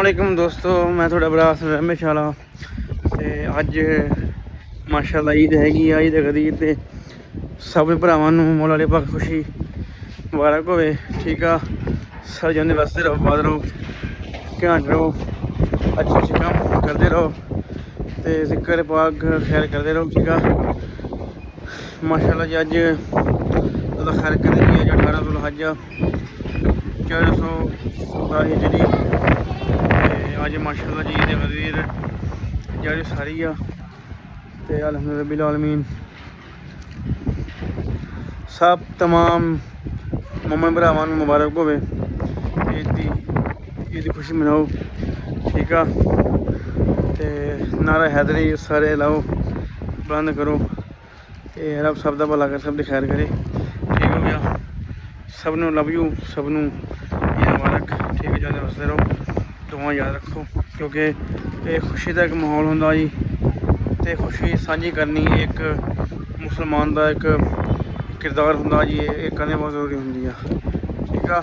अस्सलामुअलैकुम दोस्तों, मैं थोड़ा बड़ा रमेश वाला ते अज माशाअल्लाह ईद हैगी आ। ईद गदीर ते सब भरावां नूं मौला अली पाक खुशी मुबारक होवे। ठीक आ, सब जने बसते रहो, आबाद रहो, ध्यान रहो, अच्छे अच्छे काम करते रहो ते जिक्र पाक खैर करते रहो। ठीक आ, माशाअल्लाह जी अज अल्लाह खैर करे जी। अज 18 जुल्हज 1447 हिजरी। अज माशाअल्लाह जी ईद गदीर जारी सारी आ ते अल्हम्दुलिल्लाह रब्बिल आलमीन। सब तमाम मोमिन भरावां नूं मुबारक होवे। ईद दी खुशी मनाओ। ठीक आ, ते नारा हैदरी सारे लाओ, बंद करो ते रब सब दा भला करे, सब दी खैर करे। ठीक हो गया, सब नूं लव यू, सब नूं ईद मुबारक। ठीक है, जाने वसदे रहो, दुआ याद रखो क्योंकि ये खुशी का एक माहौल होंदा जी ते खुशी सांझी करनी एक मुसलमान का एक किरदार होंदा जी। ये करने बहुत जरूरी होंदी है। ठीक है।